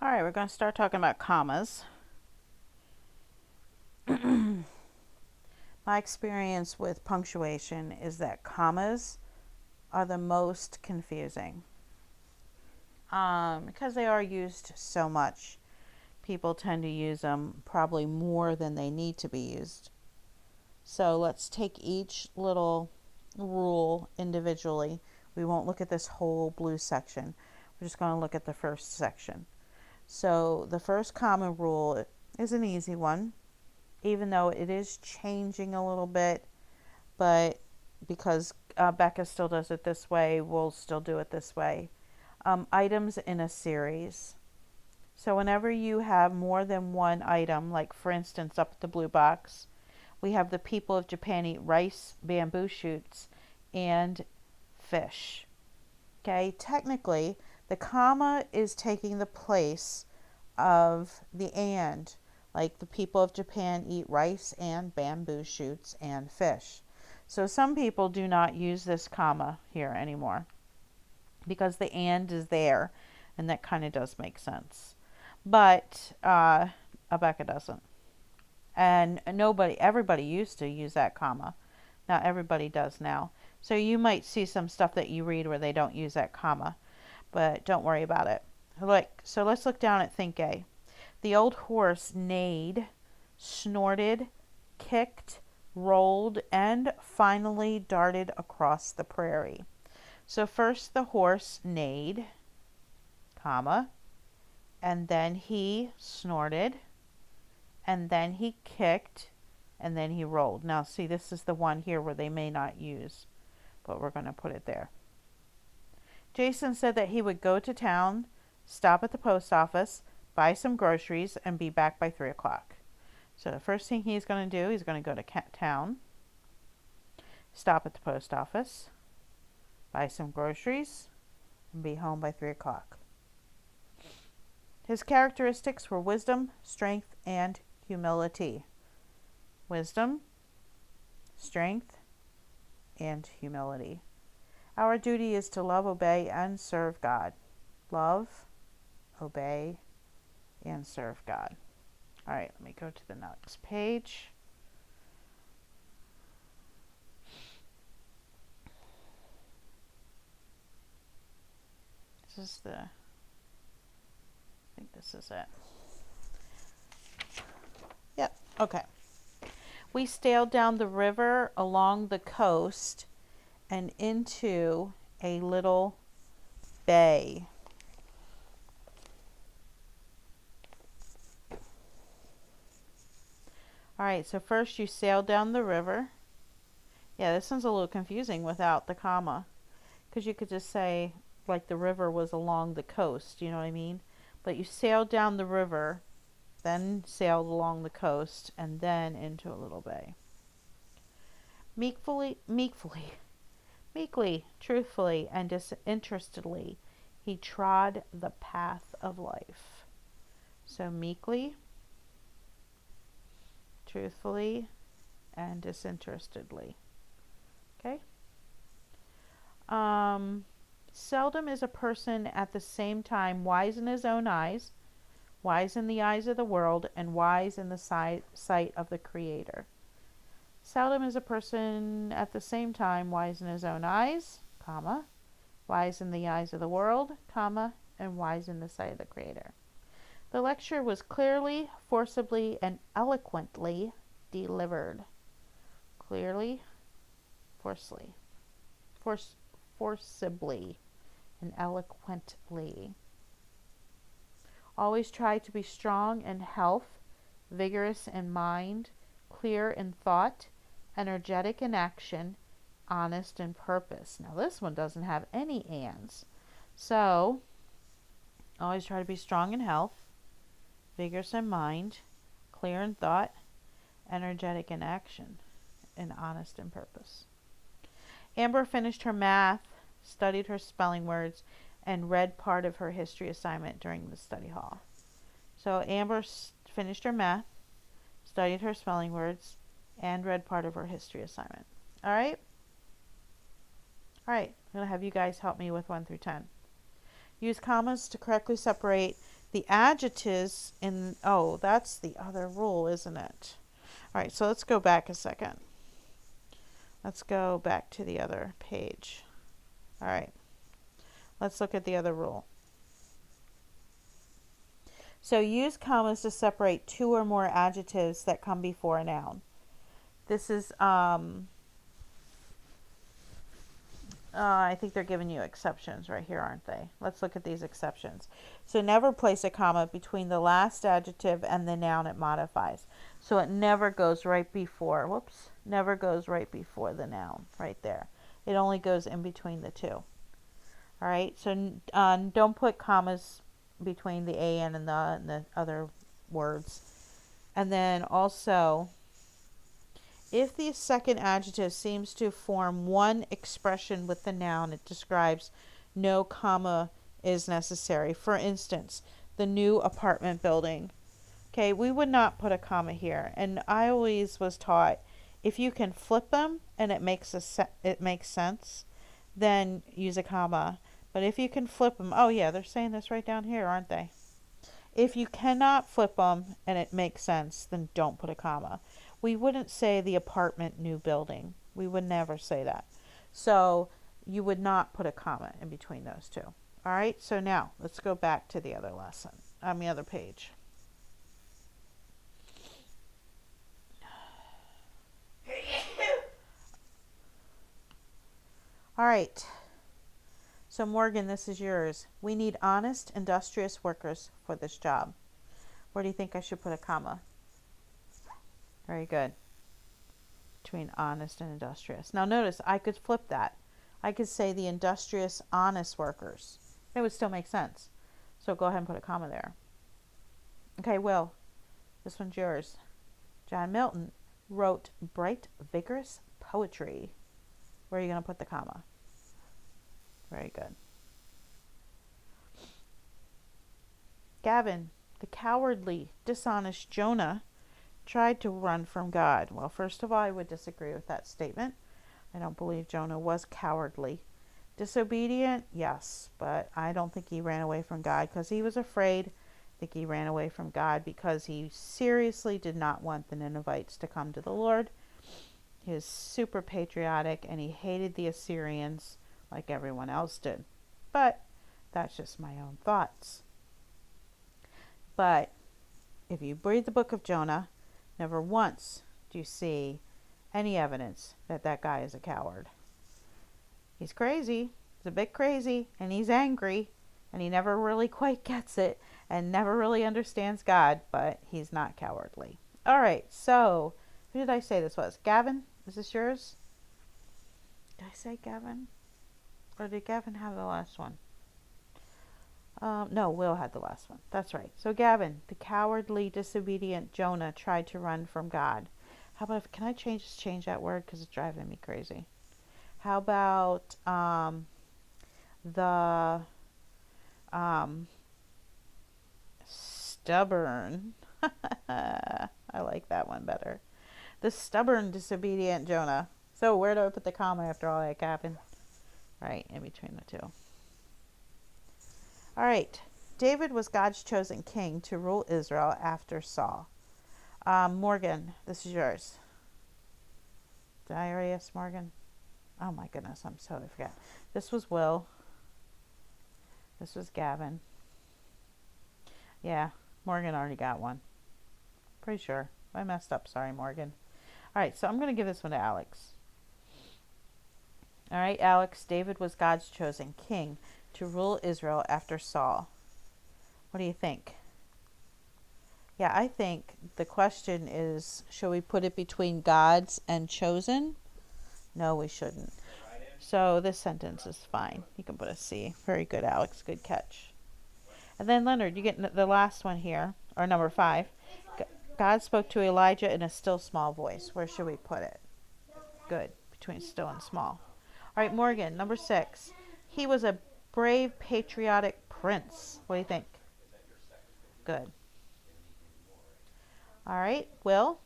All right, we're going to start talking about commas. My experience with punctuation is that commas are the most confusing because they are used so much. People tend to use them probably more than they need to be used. So let's take each little rule individually. We won't look at this whole blue section. We're just going to look at the first section. So the first comma rule is an easy one, even though it is changing a little bit, but because Becca still does it this way, we'll still do it this way. Items in a series. So whenever you have more than one item, like for instance up at the blue box, we have the people of Japan eat rice, bamboo shoots, and fish. Okay, technically, the comma is taking the place of the and. Like the people of Japan eat rice and bamboo shoots and fish. So some people do not use this comma here anymore because the and is there, and that kind of does make sense. But Abeka doesn't. And everybody used to use that comma. Not everybody does now. So you might see some stuff that you read where they don't use that comma, but don't worry about it. So let's look down at think A. The old horse neighed, snorted, kicked, rolled, and finally darted across the prairie. So first the horse neighed, comma, and then he snorted, and then he kicked, and then he rolled. Now see, this is the one here where they may not use, but we're going to put it there. Jason said that he would go to town, stop at the post office, buy some groceries, and be back by 3 o'clock. So the first thing he's going to do, he's going to go to town, stop at the post office, buy some groceries, and be home by 3 o'clock. His characteristics were wisdom, strength, and humility. Wisdom, strength, and humility. Our duty is to love, obey, and serve God. Love, obey, and serve God. All right, let me go to the next page. I think this is it. Yep, okay. We sailed down the river along the coast and into a little bay. All right, so first you sail down the river. Yeah, this one's a little confusing without the comma, because you could just say like the river was along the coast, you know what I mean? But you sailed down the river, then sailed along the coast, and then into a little bay. Meekly, truthfully, and disinterestedly, he trod the path of life. So meekly, truthfully, and disinterestedly. Okay? Seldom is a person at the same time wise in his own eyes, wise in the eyes of the world, and wise in the sight of the Creator. Seldom is a person at the same time wise in his own eyes, comma, wise in the eyes of the world, comma, and wise in the sight of the Creator. The lecture was clearly, forcibly, and eloquently delivered. Clearly, forcibly, and eloquently. Always try to be strong in health, vigorous in mind, clear in thought, energetic in action, honest in purpose. Now this one doesn't have any ands. So, always try to be strong in health, vigorous in mind, clear in thought, energetic in action, and honest in purpose. Amber finished her math, studied her spelling words, and read part of her history assignment during the study hall. So Amber finished her math, studied her spelling words, and read part of her history assignment. All right? All right, I'm going to have you guys help me with 1 through 10. Use commas to correctly separate The adjectives in, oh, that's the other rule, isn't it? All right, so let's go back a second. Let's go back to the other page. All right, let's look at the other rule. So use commas to separate two or more adjectives that come before a noun. This is, I think they're giving you exceptions right here, aren't they? Let's look at these exceptions. So never place a comma between the last adjective and the noun it modifies. So it never goes right before, whoops, never goes right before the noun, right there. It only goes in between the two. All right, so don't put commas between the an and the other words. And then also, if the second adjective seems to form one expression with the noun it describes, no comma is necessary. For instance, the new apartment building. Okay, we would not put a comma here. And I always was taught, if you can flip them and it makes sense, then use a comma. But if you can flip them, oh yeah, they're saying this right down here, aren't they? If you cannot flip them and it makes sense, then don't put a comma. We wouldn't say the apartment new building. We would never say that. So you would not put a comma in between those two. All right, so now let's go back to the other lesson, on the other page. All right. So Morgan, this is yours. We need honest, industrious workers for this job. Where do you think I should put a comma? Very good. Between honest and industrious. Now notice, I could flip that. I could say the industrious, honest workers. It would still make sense. So go ahead and put a comma there. Okay, Will, this one's yours. John Milton wrote bright, vigorous poetry. Where are you going to put the comma? Very good. Gavin, the cowardly, dishonest Jonah tried to run from God. Well, first of all, I would disagree with that statement. I don't believe Jonah was cowardly. Disobedient, yes, but I don't think he ran away from God because he was afraid. I think he ran away from God because he seriously did not want the Ninevites to come to the Lord. He was super patriotic and he hated the Assyrians like everyone else did. But that's just my own thoughts. But if you read the book of Jonah, never once do you see any evidence that that guy is a coward. He's crazy. He's a bit crazy and he's angry and he never really quite gets it and never really understands God, but he's not cowardly. All right, so who did I say this was? Gavin? Is this yours? Did I say Gavin? Or did Gavin have the last one? No, Will had the last one. That's right. So Gavin, the cowardly, disobedient Jonah tried to run from God. How about, can I change that word because it's driving me crazy? How about the stubborn? I like that one better. The stubborn, disobedient Jonah. So where do I put the comma after all that, Gavin? Right, in between the two. All right. David was God's chosen king to rule Israel after Saul. Morgan, this is yours. Did I already ask Morgan? Oh my goodness, I'm so, I forgot. This was Will. This was Gavin. Yeah, Morgan already got one. Pretty sure. I messed up. Sorry, Morgan. All right, so I'm going to give this one to Alex. All right, Alex, David was God's chosen king to rule Israel after Saul. What do you think? Yeah, I think the question is, should we put it between God's and chosen? No, we shouldn't. So this sentence is fine. You can put a C. Very good, Alex. Good catch. And then Leonard, you get the last one here, or number 5. God spoke to Elijah in a still small voice. Where should we put it? Good. Between still and small. All right, Morgan, number 6. He was a brave, patriotic prince. What do you think? Good. All right, Will.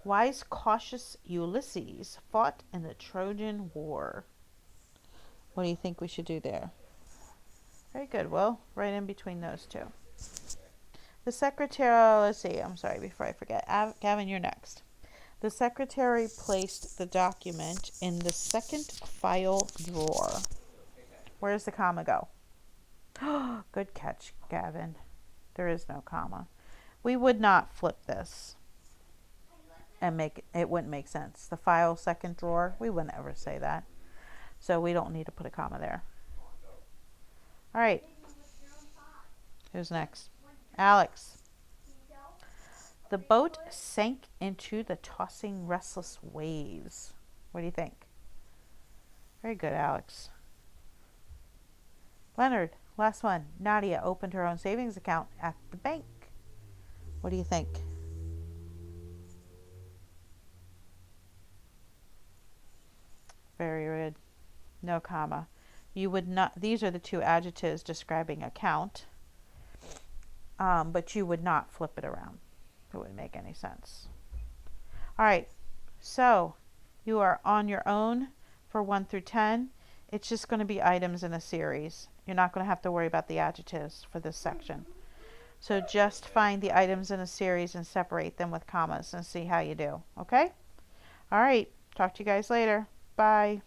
Wise, cautious Ulysses fought in the Trojan War. What do you think we should do there? Very good, Will. Right in between those two. The secretary, let's see, I'm sorry, before I forget. Gavin, you're next. The secretary placed the document in the second file drawer. Where does the comma go? Good catch, Gavin. There is no comma. We would not flip this and it wouldn't make sense. The file second drawer, we wouldn't ever say that. So we don't need to put a comma there. All right. Who's next? Alex. The boat sank into the tossing, restless waves. What do you think? Very good, Alex. Leonard, last one. Nadia opened her own savings account at the bank. What do you think? Very good. No comma. You would not, these are the two adjectives describing account, but you would not flip it around. It wouldn't make any sense. All right, so you are on your own for 1 through 10. It's just going to be items in a series. You're not going to have to worry about the adjectives for this section. So just find the items in a series and separate them with commas and see how you do. Okay? All right, talk to you guys later. Bye.